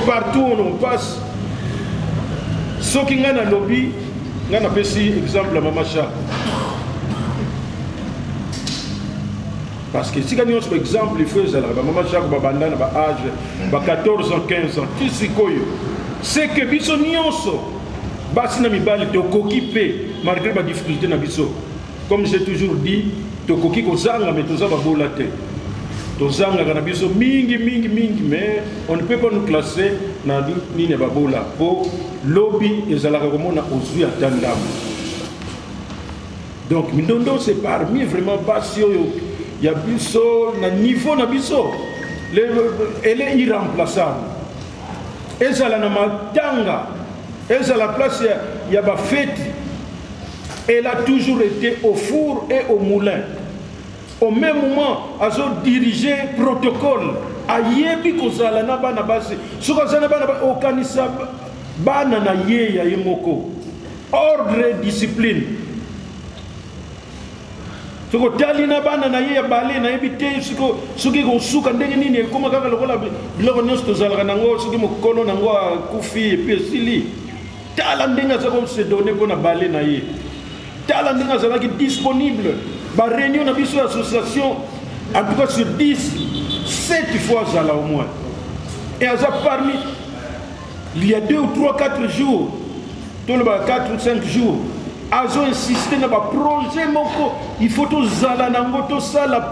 Partout où on passe, ceux qui ont un lobby, on a ici exemple à Mama Chak. Parce que si on a un exemple, il faut que Mama Chak ait âge 14 ans, 15 ans. C'est que biso nyonso basi na mibali tokoki pe malgré ma difficulté na biso. Comme j'ai toujours dit, tokoki kozanga mais toza babola te. Tozanga na biso mingi, mais on ne peut pas nous classer na nini babola. Po lobby ezalaka komona ozwi atandam. Donc Mindondo c'est parmi vraiment basi oyo ya biso na niveau na biso. Elle est irremplaçable. Elle est na matanga. Elle est à la place il y a fête. Elle a toujours été au four et au moulin. Au même moment, elle a dirigé le protocole. Ayebi kozala na bana basi. Sukazana bana okanisa bana na ye ya yemoko. Ordre et discipline. Soko tali na bana na ye ya bale na ebite suki ko suka ndenge nini koma kaka lokola biloko nyonso tozalaka nango suki mokolo nango akufi epi esili tala ndenge azalaka se donner mpona bale na ye tala ndenge azalaki disponible baréunion na biso association en tout cas sur 10 7 fois azala au moins et aza parmi il y a 2 ou 3 4 jours tout le 4 ou 5 jours ils ont insisté dans le projet, il faut tout ça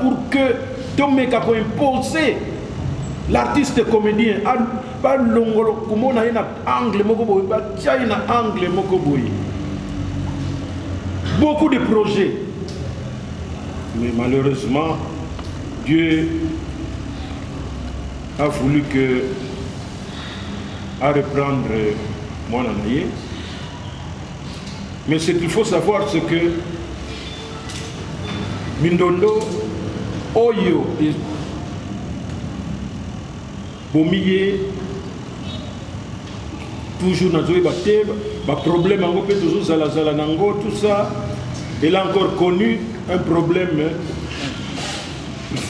pour que tout le monde imposer l'artiste comédien. Pas l'ongolo, comme on a un angle, beaucoup de projets. Mais malheureusement, Dieu a voulu que à reprendre mon année. Mais ce qu'il faut savoir, c'est que Mindondo, Oyo, Bomiye, toujours dans le problème, toujours Zala Nango, tout ça, il a encore connu un problème,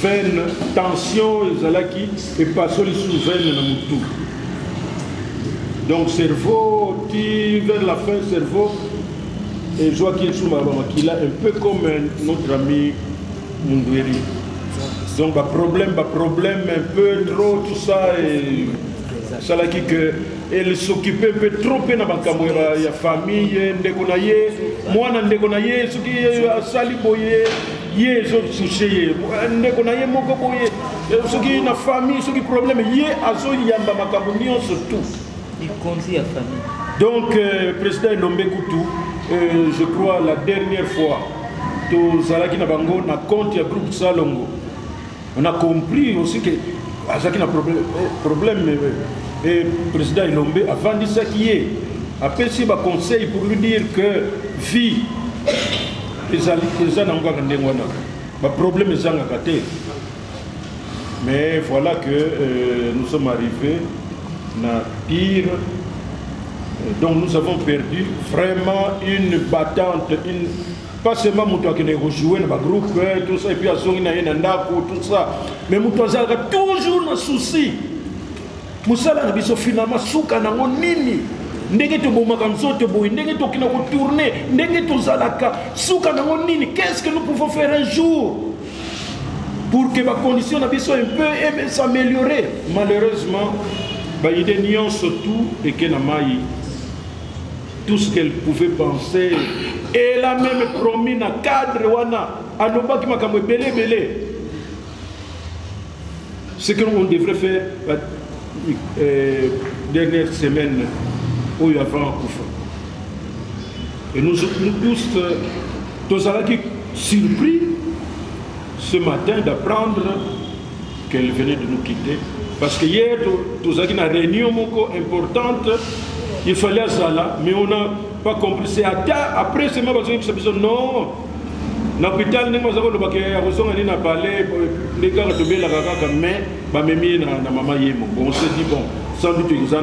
veine, tension, Zalaki, et pas sous veine dans Moutou. Donc, cerveau, vers la fin, cerveau. Et Joaquin Souma qui a un peu comme notre ami Mundweri. Donc, problème un peu trop, tout ça. Et ça l'a dit qu'elle s'occupait un peu trop de la famille, moi, ce qui est saliboye, les autres soucis, ce qui est la famille, ce qui est problème, surtout. Il conduit la famille. Donc, président Lombe Koutou, je crois la dernière fois, Zalaki Nabango, na compte ya groupe Salongo. On a compris aussi que Zalaki n'a problème, et président Lombe a vendu ça qui est. Après, c'est un conseil pour lui dire que vie, les gens n'ont pas de problème, ils ont gâté. Mais voilà que nous sommes arrivés à pire. Donc nous avons perdu vraiment une battante, pas seulement Moutoua qui est rejoué dans le groupe, tout ça, et puis à Zongi tout ça, mais Moutoua a toujours un souci. Moussala n'a pas finalement souka nango nini. Ndenge to bomaka nzoto boy, ndenge to kina ko tourner, ndenge to zalaka, souka nango nini. Qu'est-ce que nous pouvons faire un jour pour que ma condition na biso un peu s'améliorer? Malheureusement, bah il y a surtout et que na mai tout ce qu'elle pouvait penser. Elle a même promis na cadre wana anobaki makambo belé. Ce que l'on devrait faire dernière semaine où il y avait un coup. Et nous tous, tous allons surpris ce matin d'apprendre qu'elle venait de nous quitter. Parce que hier, tous avons une réunion importante. Il fallait ça là, mais on n'a pas compris. C'est après ce moment que je me suis dit non. L'hôpital, nous avons parlé, les gars de Bela mais maman yemo. On s'est dit bon, sans doute ils ont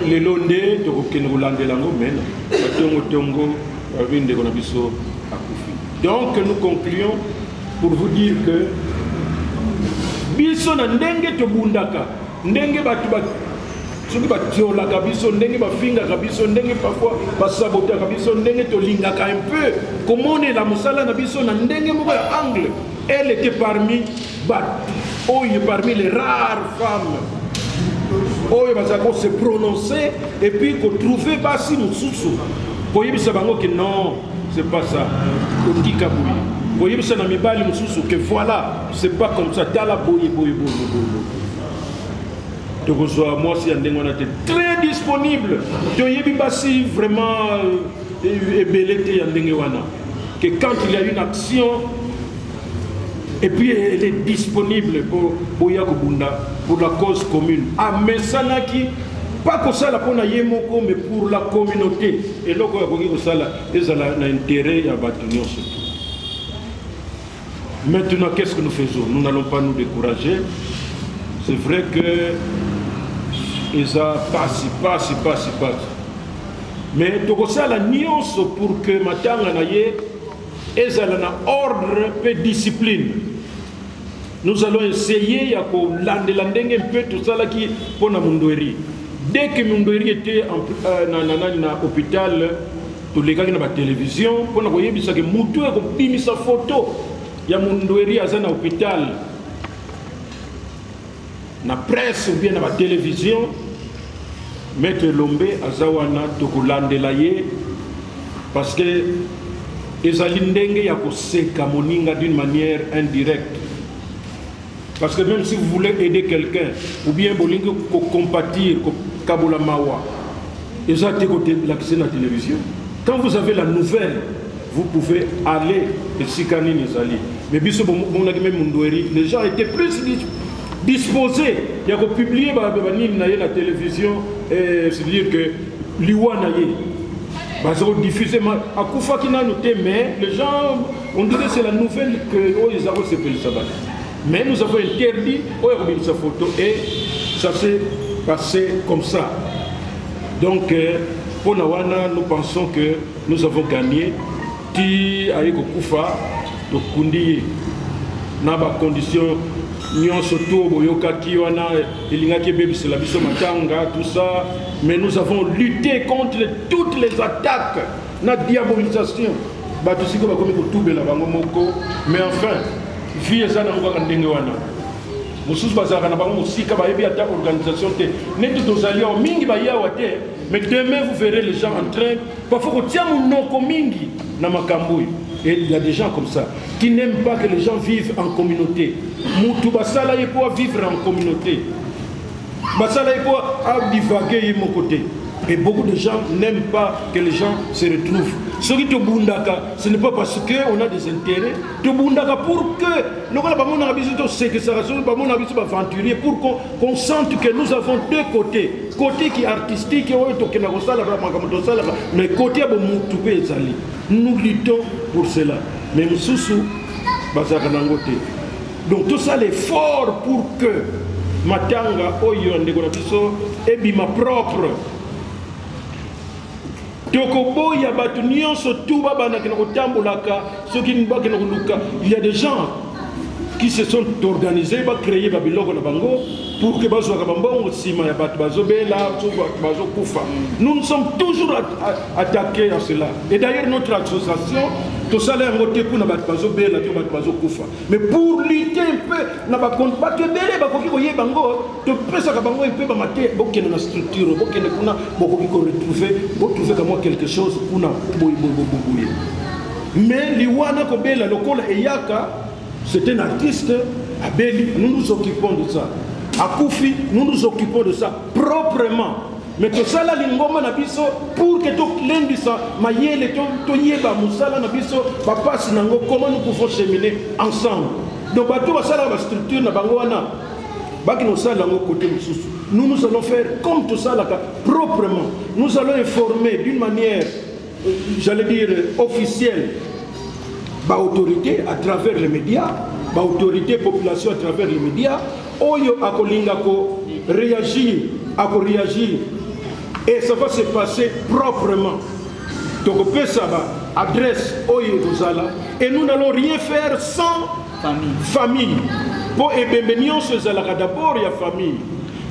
les londés, donc nous concluons pour vous dire que biso na ndenge tobundaka ndenge bato soki batiolaka biso ndenge bafingaka biso ndenge parfois basabotaka biso ndenge tolingaka un peu komonela mosala na biso na ndenge moko ya angle. Elle était parmi les rares femmes oyo bazalaka se prononcer et puis trouver basi mosusu koyebisa bango que non, c'est pas ça, otika boye koyebisa na mibali mosusu que voilà, c'est pas comme ça, tala boye. Tokozwa mwasi ya ndenge wana te très disponible, toyebi basi vraiment ebele te ya ndenge wana, que quand il y a une action et puis elle est disponible pour Yakobunda, pour la cause commune. Ah, mais ça n'a qui pas que ça la pour Yemoko, mais pour la communauté. Et là, ça a intérêt à bâtir surtout. Maintenant, qu'est-ce que nous faisons? Nous n'allons pas nous décourager. C'est vrai que ça passe. Mais tout ça la nuance pour que Matanga naye ezala ordre et discipline. Nous allons essayer de landnger un peu tout ça là qui pour la Mundoueri. Dès que Mundoueri était à l'hôpital, tous les gars qui ont la télévision, pour nous voyez que Moutou a mis sa photo. Il y a Mundoueri à l'hôpital. Na presse ou bien na télévision, Maître Lombe azawana tokolandela ye parce que ezali ndenge ya koseka moninga d'une manière indirecte. Parce que même si vous voulez aider quelqu'un ou bien bolingo ko compatir ko kabola mawa, ezate côté l'accès à la télévision. Quand vous avez la nouvelle, vous pouvez aller et sikani nezali. Mais biso bon même Mundoueri, les gens étaient plus disposés à publier la télévision, c'est-à-dire que Liwana diffusé à Koufa qui n'a noté, mais les gens, on dirait que c'est la nouvelle que ils ont reçu le sabbat. Mais nous avons interdit sa photo et ça s'est passé comme ça. Donc, pour Nawana, nous pensons que nous avons gagné. Ti avec Koufa, donc Kundi, n'a pas condition. Tout ça, mais nous avons lutté contre toutes les attaques, la diabolisation. Mais enfin, mais demain vous verrez les gens en train, parfois et il y a des gens comme ça qui n'aiment pas que les gens vivent en communauté. Moutou basala il peut vivre en communauté. Basala il peut divaguer de mon côté. Et beaucoup de gens n'aiment pas que les gens se retrouvent. Ce qui te bundaka, ce n'est pas parce qu'on a des intérêts. Te bundaka pour que pour qu'on sente que nous avons deux côtés. Côté qui est artistique, mais côté nous luttons pour cela. Mais donc tout ça l'effort pour que Matanga Oyo Ndegonabiso et Bima propre. Il y a des gens qui se sont organisés pour créer Babylone pour que nous sommes toujours attaqués à cela. Et d'ailleurs notre association, tout ça là mais pour lutter un peu, quelque chose pour mais Liwana Kobela Lokola Eyaka, c'est un artiste. Abeli, nous nous occupons de ça. À Koufi, nous nous occupons de ça proprement. Mais tout ça, là, l'ingoma nabiso, pour que tout lundi ça, maïele, tout yeba, moussala nabiso, papa, sinango, comment nous pouvons cheminer ensemble. Donc, bateau, ça, la structure, nabangoana, bakino ça, lango, côté moussous. Nous allons faire comme tout ça, là, proprement. Nous allons informer d'une manière, j'allais dire, officielle, autorité à travers les médias, autorité population à travers les médias, oyo akolinga ko réagir, et ça va se passer proprement. Donc ça va adresse Oye Dozala, et nous n'allons rien faire sans famille. Pour Ebembenyon, c'est d'abord il y a famille.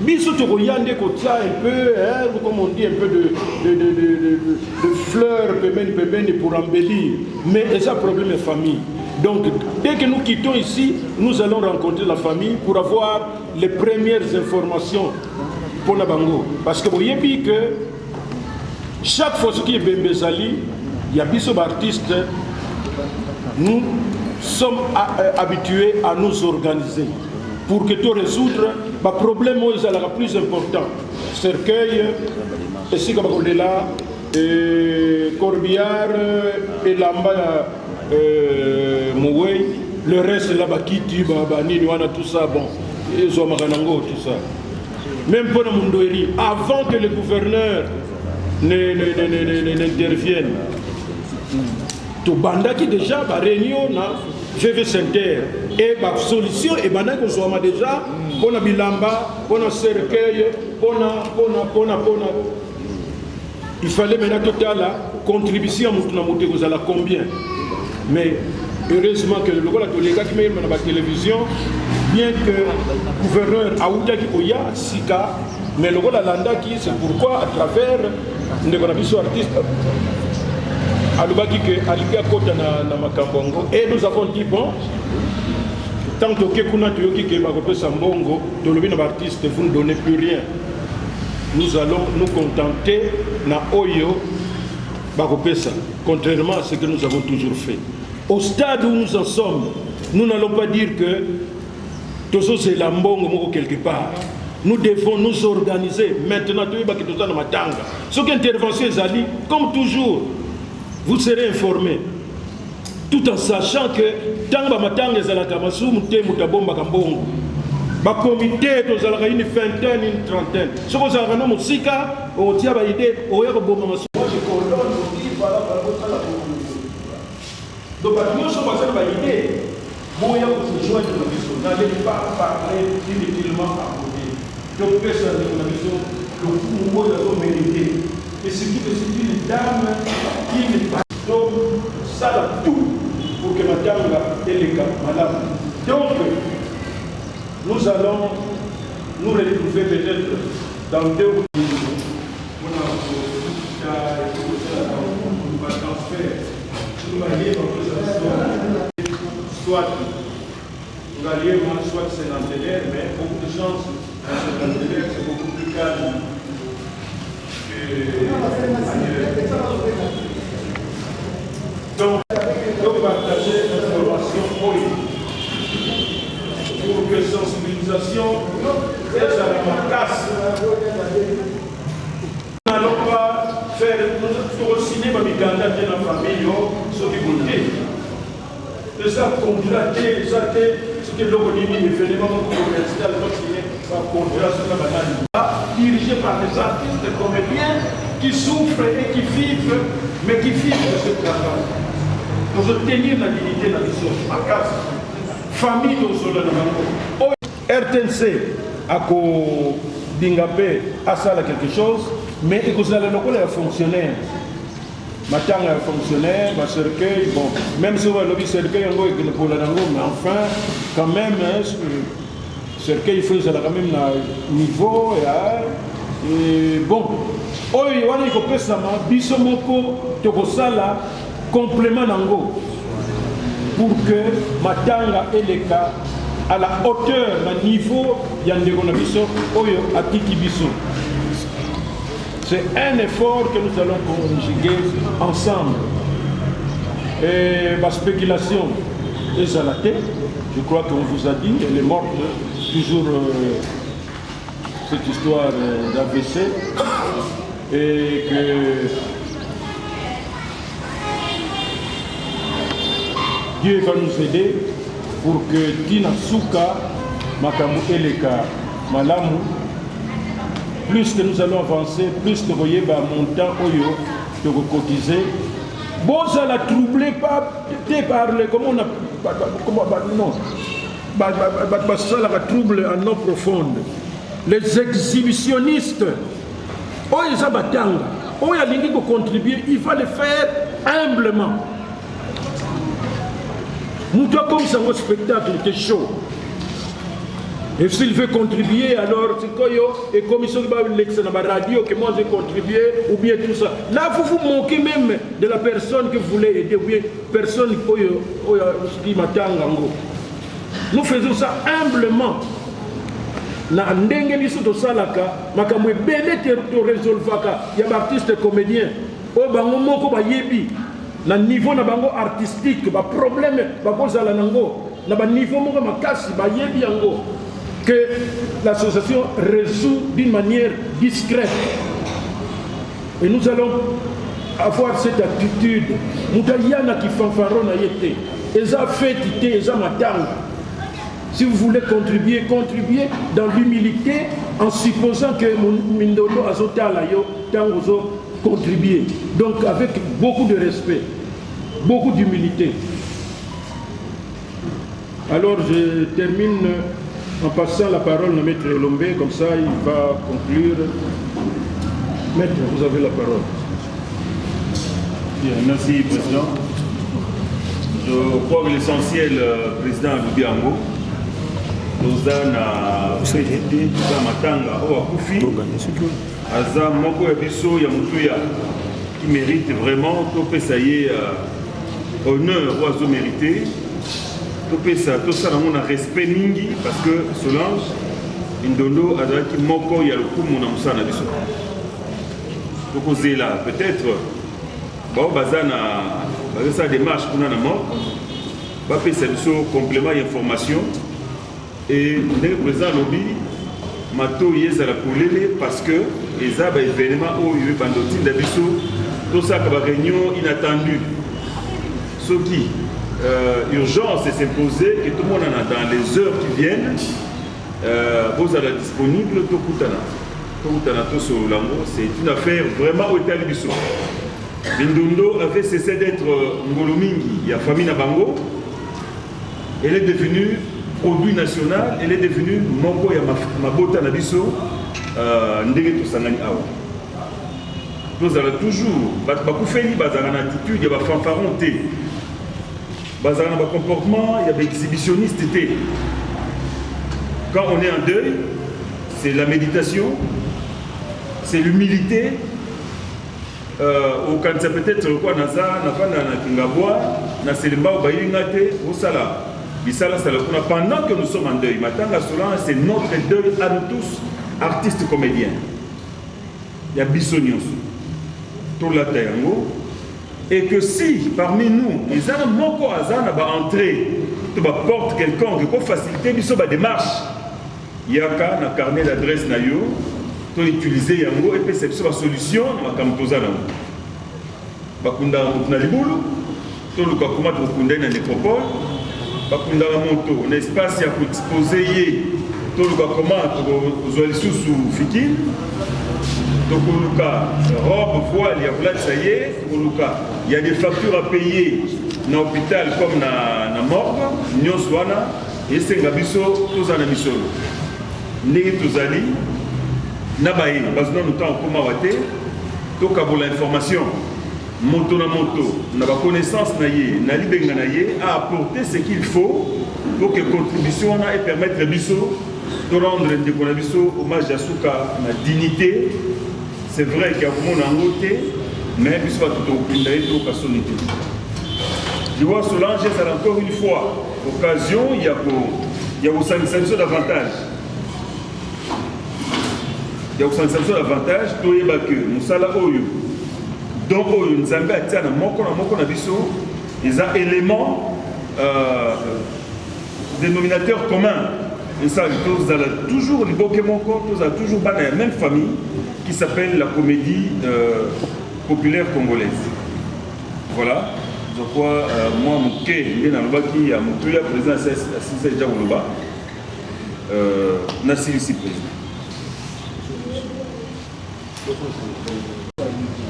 Biso Togoyande Kotia un peu, comme on dit, un peu de fleurs, pour embellir. Mais c'est un problème de famille. Donc, dès que nous quittons ici, nous allons rencontrer la famille pour avoir les premières informations pour la Bango. Parce que vous voyez que chaque fois qu'il y a Bembezali, il y a des artistes, nous sommes habitués à nous organiser pour que tout résoudre le problème le plus important. Cercueil, ici comme on est là, Corbillard, et Lamba, Moué, le reste là-bas, Kiti, Nini, tout ça, bon, ils ont tout ça. Même pour le Mondoueri, avant que le gouverneur n'intervienne, tout banda qui déjà va réunion na VV Center et la solution et banda qu'on soit déjà pour la bilamba, pour la cercueil, pour la il fallait maintenant total la contribution à la combien. Mais heureusement que le gars qui met dans la télévision, bien que le gouverneur Aoudia qui Oya Sika, mais le gars Landa qui c'est pourquoi à travers les artistes et nous avons dit bon, tant que kuna tuyoki ke bakopesa mbongo, tolobi na artiste vous ne donnez plus rien. Nous allons nous contenter na oyo bakopesa, contrairement à ce que nous avons toujours fait. Au stade où nous en sommes, nous n'allons pas dire que Tozo c'est la mbongo quelque part. Nous devons nous organiser. Maintenant, ce qu'intervention est allée, comme toujours, vous serez informés. Tout en sachant que tant que matanga ezalakamasu mute mutabomba kambongo. Ba comité tozalaka une vingtaine, une trentaine. Ce que ça na musika, on tient ba idée, on y a bomba masu. Moi je coordonne aussi voilà la donc nous sommes passés par idée. Bon, il y a beaucoup de joie de la maison. N'allez pas parler inutilement à côté. Donc, personne de la maison, le coup de mérité. Et surtout que c'est une dame qui n'est pas. Donc, ça a tout pour que madame ait les cas, madame. Donc, nous allons nous retrouver peut-être dans 2 ou 3 jours. On va transférer. Nous allons aller soit gouvernement, soit sénataire, mais beaucoup de chance dans sénataire, c'est beaucoup plus calme qu'ailleurs. Donc, partager l'information pour que sensibilisation est à la casse. Nous n'allons pas faire au cinéma, mais quand on a la famille, ce qui vous dit. Et ça, contracté, ça, ce que l'on dit, événement commercial, ça contracté, dirigé par des artistes comédiens qui souffrent et qui vivent, mais qui vivent de ce travail. Nous devons tenir la dignité de la mission à casa. Famille de Solana. RTNC, à Bingapé, a ça quelque chose, mais il y a un fonctionnaire. Matanga est fonctionnaire, ma cercueil, bon, même si on a le cercueil, mais enfin, quand même, cercueil, il faut quand même un niveau, et bon, on a dit ça, bisomoko, tokosala, complément nango, pour que Matanga et les cas à la hauteur, à niveau, yandeko na biso, oyo atiki biso. C'est un effort que nous allons conjuguer ensemble. Et ma spéculation est à la tête. Je crois qu'on vous a dit, elle est morte toujours cette histoire d'AVC. Et que Dieu va nous aider pour que Tina Souka, Makamu Eleka, Malamu, plus que nous allons avancer, plus que vous voyez un montant oyo de cotiser. Bon, ça l'a troublé pas parler, comment on a. Non. Ça l'a troublé en eau profonde. Les exhibitionnistes, oyo ça batanga, il y a qui contribuer, il va le faire humblement. Nous comme ça, un spectacle était chaud. Et s'il veut contribuer, alors c'est quoi et comme ils sont dans la radio que moi j'ai contribué, ou bien tout ça. Là, vous vous moquez même de la personne que vous voulez aider, ou bien personne qui m'attend. Nous faisons ça humblement. Na ndenge biso to salaka makambo ebele te to résolvaka ya ba artiste comédien o bango moko ba yebi na niveau na bango artistique ba problème ba kozala nango na ba niveau moko makasi ba yebi yango que l'association résout d'une manière discrète. Et nous allons avoir cette attitude. Moudayana qui fanfaron a été. Ils ont fait tité, ils ont matang. Si vous voulez contribuer, contribuez dans l'humilité en supposant que Mindolo Azota Layo, Tangozo, contribuer. Donc avec beaucoup de respect, beaucoup d'humilité. Alors je termine en passant la parole à Maître Elombe, comme ça il va conclure. Maître, vous avez la parole. Bien, merci Président. Je crois que l'essentiel, Président Lubiango, nous a matanga au Akufi, Aza Moko Yabiso Yamutuya, qui mérite vraiment tout ça y est honneur oiseau mérité. Tout ça on a respect mingi parce que Solange Indondo a dit Moko ya le coup mon amsana biso. Donc là peut-être bon bazana ça démarche pour na mort va faire ça biso complément d'information et le président lobby mato yeza la poulele parce que les aba événement au bandotine d'abiso tout ça comme réunion inattendue ce qui urgence est s'imposer et tout le monde en a dans les heures qui viennent vous allez disponible tout c'est une affaire vraiment au Talibiso. Bindundo avait cessé d'être Ngolomingi, il y a famille Nabango, elle est devenue produit national, elle est devenue Moko ya Mabota Nabiso, Ndege Tosangani Awa. Nous allons toujours, Bakoufeli, Bazarana attitude, il y a fanfaronté. Bazarana comportement, il y a exhibitionniste. Quand on est en deuil, c'est la méditation, c'est l'humilité. Au Kansa peut-être quoi Naza, Nafana Nakingabwa, Naselemba Bayingate, au Sala. Bisala Salakuna, pendant que nous sommes en deuil, Matanga Solan, c'est notre deuil à nous tous, artistes comédiens. Il y a Bissonios, Tola Tayango. Et que si parmi nous, les gens Moko Azana va entrer, tu vas porter quelqu'un qui peut faciliter la démarche, il y a un carnet d'adresse Nayo, tu peux utiliser Yango et puis c'est la solution, comme tu as dit. Bakunda Nalibulu, tu as comment tu as dans nécropole, Bakunda Moto, un espace pour exposer, tu as comment tu as sous Fikine. Donc, robe, voile, il y a des factures à payer dans l'hôpital comme dans la morgue, et c'est un biso, tous en mission. Nous avons l'information, moto, nous avons connaissance, à apporter ce qu'il faut pour que la contribution et permettre à biso de rendre hommage à la dignité. C'est vrai qu'il y a beaucoup de côté, mais il faut tout au je vois Solange, c'est encore une fois occasion, il y a une sanction d'avantage. Il y a une sanction d'avantage, tout est battu. Nous sommes là, donc nous avons des éléments dénominateurs communs. Et ça, nous avons toujours toujours la même famille qui s'appelle la comédie populaire congolaise. Voilà. Je crois, moi, mon quai, il y a mon président Assise Djaboloba, Nassir ici président.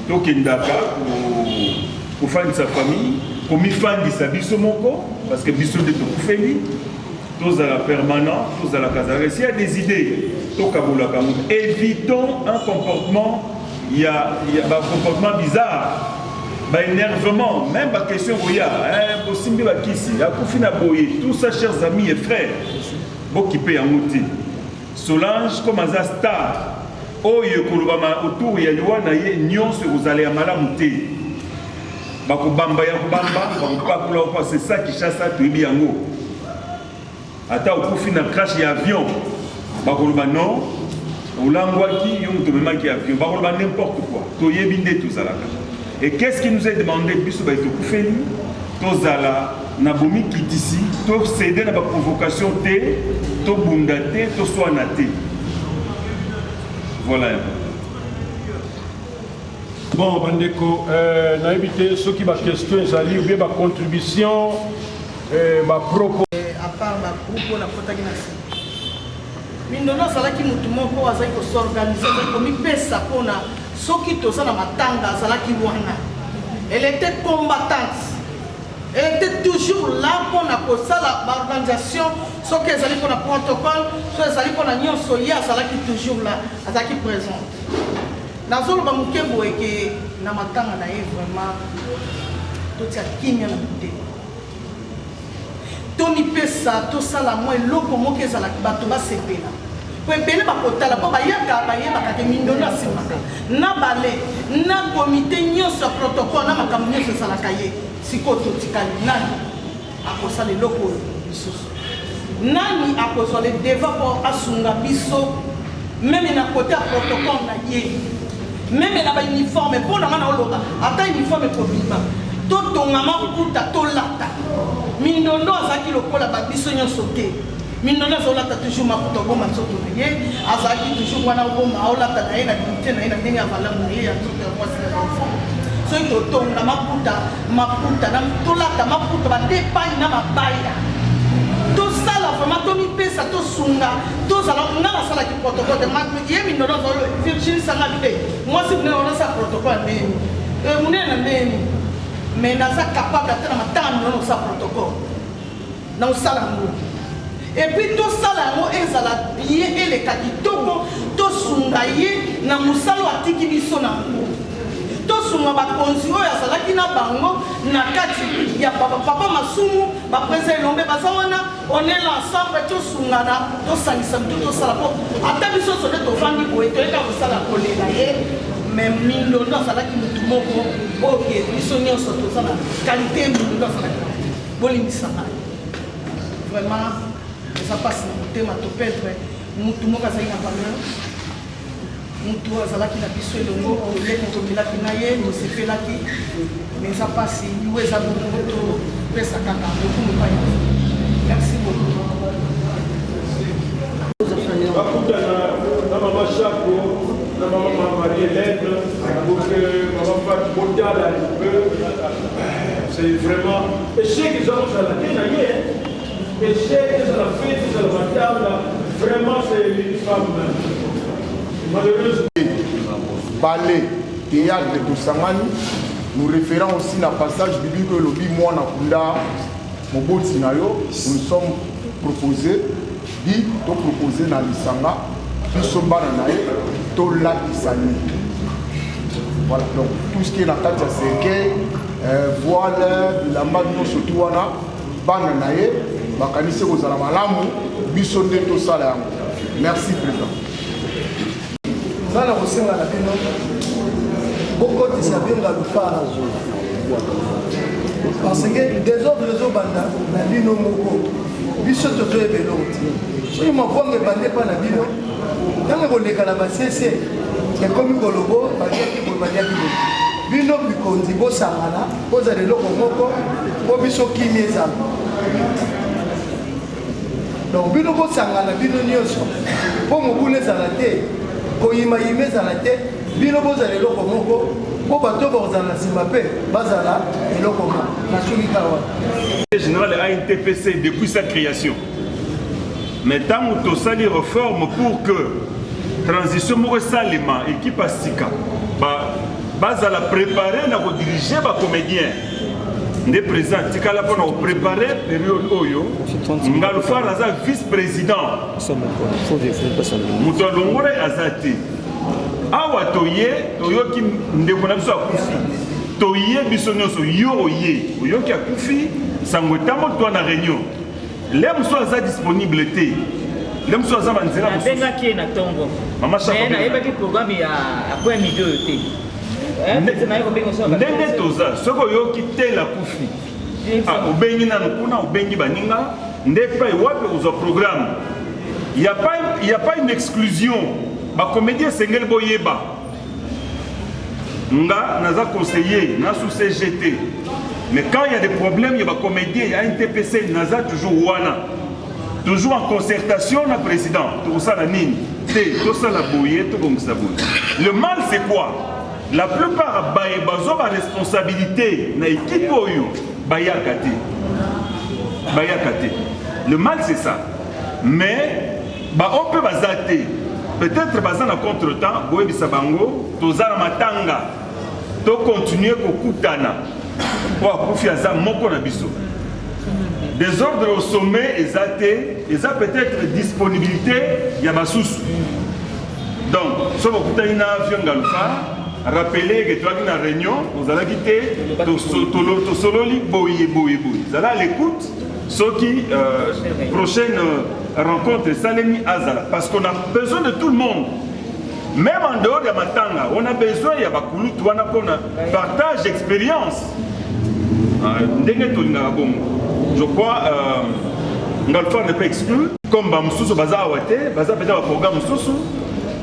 Donc, il y a pour faire de sa famille, pour me faire de sa bisomoko, parce que biso de tout fait, tous à la permanence, tous à la casaresse, il y a des idées. Évitons un comportement il y a un comportement bizarre. Énervement, même la question où il y a, tout ça, chers amis et frères, qui paye en outil. Solange, comme un star, autour il y a vous allez à Malamouté. C'est ça qui chasse à tout le monde. Attends, au coup, un crash d'avion. Non, ou l'angouaki, il y a un avion. N'importe quoi. Tout ça. Et qu'est-ce qui nous est demandé? Tozala, Nabomi qui ici, to céder à la provocation, to bundate, to soinate. Voilà. Bon, Bandeko, on a évité ceux qui ont des questions, ou bien des contributions, des propos. À part ma groupe, on a protagonisé. Mais nous avons dit que nous avons s'organiser, comme il peut s'apprendre. Elle était combattante. Elle était toujours là pour l'organisation. Ce qu'elle allait pour le protocole, ce qu'elle allait pour la Union Soya, elle est toujours là, elle est présente. Dans le monde, nous avons dit que nous avons vraiment tout ça qui est là. Tony Pessa, tout ça, la moins l'eau, comment qu'elle va se payer. Pempele bakotala po bayaka bakate mindona simaka na balé na comité nyonso protocole na makambo nyonso salaka ye sikoto tikali nani akosala eloko lisusu nani akozwa le devant pour asunga biso même na côté protocole na ye même na ba uniforme pour na mana oloba ata uniforme problème to tonga makuta to lata mindondo azaki lokola ba biso nyonso te. Minona zolata toujours makuta boma nzoto na ye azaki toujours wana boma olata na ye na dignité na ye na ndenge ya valeur na ye ya tout moi c'est l'enfant so ito tonga makuta na tolata makuta ba dépagne na mabaya to sala vraiment to mi pesa to sunga to sala ngala sala ki protocole de mat ye minona zolo Virginie sanga bide moi si vous n'avez pas ça protocole neni munena neni mais naza capable d'atteindre matanga minona sa protocole na usala ngo. Et puis tout ça là, ils ont bien et les kakitoko, tout sungaye, na musalo atiki biso na ngo. Tout sunga ba konzio ya salaki na bango na kati ya papa masumu ba président lombe bazawana, on est là ensemble tout sunga na tout salisa tout sala po. Ata biso so de to fandi ko eto eka musala kolela ye. Mais mindo ndo salaki mutu moko, OK, biso nyonso to sala qualité mindo ndo salaki. Bolimisa. Vraiment ça passe dans le thème à tout perdre. Nous tout le monde a une valeur. Nous tous a qui n'a pas su le mot pour les contrôler qui n'a rien, nous c'est fait là qui. Mais ça passe, nous avons beaucoup de ça caca, beaucoup de paille. Merci beaucoup. Maman Chaco, maman Marie-Hélène, pour que maman fasse mondial un peu. C'est vraiment. Et ceux qui ont la tête, et chez la fête, la table, vraiment c'est une femme malheureuse. Ballet, théâtre de Samani, nous référons aussi dans le passage biblique que l'objet moi Nakunda, mon beau Tinayo, nous sommes proposés, dit, proposés dans l'Isanga, puis sommes bananaï, tout là Isani. Voilà, donc tout ce qui est dans la carte, c'est que voilà, la magne surtout, bananaï. Bakanise kozala malamu biso nde tosala yango. Merci président. Nana kosenga na bino bokotisa benga lufala parce que désordre ezobanda na bino moko biso tozoyebela oti soki mabongo ebande mpa na bino ntango koleka na basese ekomi kolobo baliaki boye baliaki boye bino bikonzi bosangana kozala eloko moko po biso kimi ezala. Donc, bino ko sangana bino nyonso po mobule ezala te koyima-yima ezala te bino bozala eloko moko po bato bazala na nsima mpe bazala eloko moko nasoki kawa. Le général ANTPC depuis sa création. Mais tant que tu as des réformes pour que transition moko salima équipe à Sika bazala préparer na diriger ba comédien. Des présidents, tika la pour préparer période oyo. Ngalufar aza vice-président. Muto Longore azati. awa toyoki ndeko na biso akufi toye biso nyonso yo oyoki akufi sango etambo to na réunion le mosusu aza disponible te le mosusu aza banzela abengaki ye na ntongo me nayebaki programme ya point midi oyo te ndenge toza soki oyoki te la kufi obengi nanu kuna obengi baninga nde epai wapi ozwa programme il y a pas une exclusion bacomédien esengeli boyeba nga naza conseiller na sous CGT mais quand il y a des problèmes il y a bacomédien il y a NTPC naza toujours wana toujours en concertation na président tosala nini te tosala boye tobongisa boye le mal c'est quoi la plupart bazo ba responsabilité na équipe oyo bayaka te le mal c'est ça mais on peut bazater peut-être baza na contre-temps boyebisa bango tozala matanga to continuer kokutana po akufi aza moko na biso désordre au sommet eza peut-être disponibilité ya basusu donc so bakutani na avion ngalufa rappeler que toaki na réunion ozalaki te tosololi boye zala l'écoute soki prochaine rencontre Salemi Azala parce qu'on a besoin de tout le monde même en dehors de matanga on a besoin ya bakulutu wana pona partage d'expérience ndenge tolingaka bongo je crois Ngalufa n'est pas exclu comme bamususu baza awa te baza peut-être baprogramme mosusu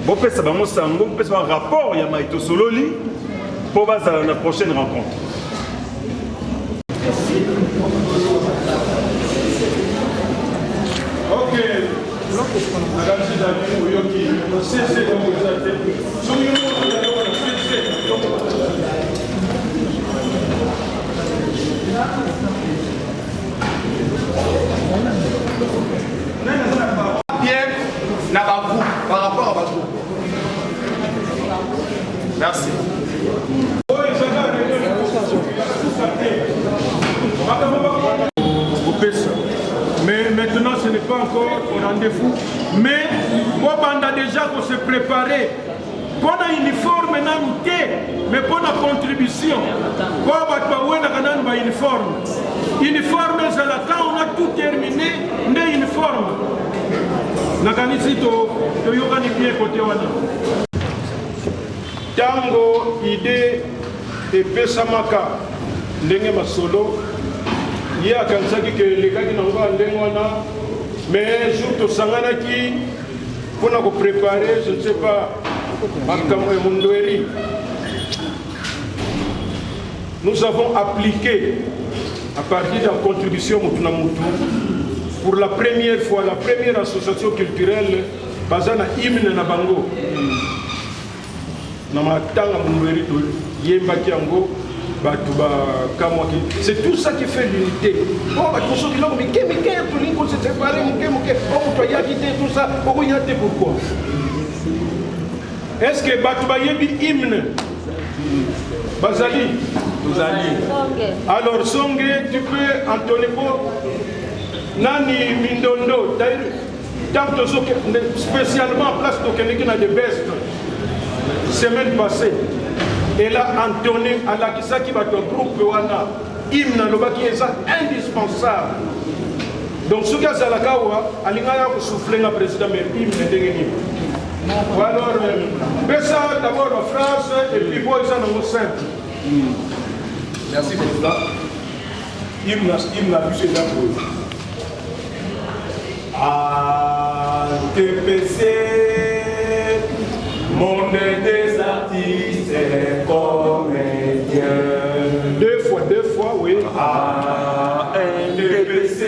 bopesa bango sango bopesa un rapport ya maito sololi pour bazala na prochaine rencontre. Ok. Bien, n'a pas groupe par rapport à votre groupe. Merci. Mais maintenant, ce n'est pas encore au rendez-vous. Mais moi, on a déjà qu'on se préparer. Pour l'uniforme, mais pour la contribution. Pour la uniforme. Uniforme, c'est là quand on a tout terminé, mais uniforme. Tango idée et pesamaka ndenge masolo ye akanisaki ke lekaki na nga ndenge wana mais jour tosanganaki mpona kopréparer je ne sais pas makambo ya mondweri nous avons appliqué à partir de la contribution mutu na mutu pour la première fois la première association culturelle baza na hymne na bango na matanga mondweri to yembaki yango. C'est tout ça qui fait l'unité. Bon, pourquoi? Est-ce que Batoubayebi hymne Bazali? Alors, Songe, tu peux entonner pour Nani Mindondo, spécialement en place de Kenekina de Best, semaine passée. Et là, Anthony, à la Kisaki, votre groupe, hymne, qui est indispensable. Donc, ce cas, c'est la Kawa, Alingaya, vous soufflez la président, mais hymne, alors, ça d'abord en France, et puis vous, ils en ont 5. Merci, président. Hymne, la plus est d'abord. TPC, monde des artistes et comédiens. Deux fois, oui. TPC,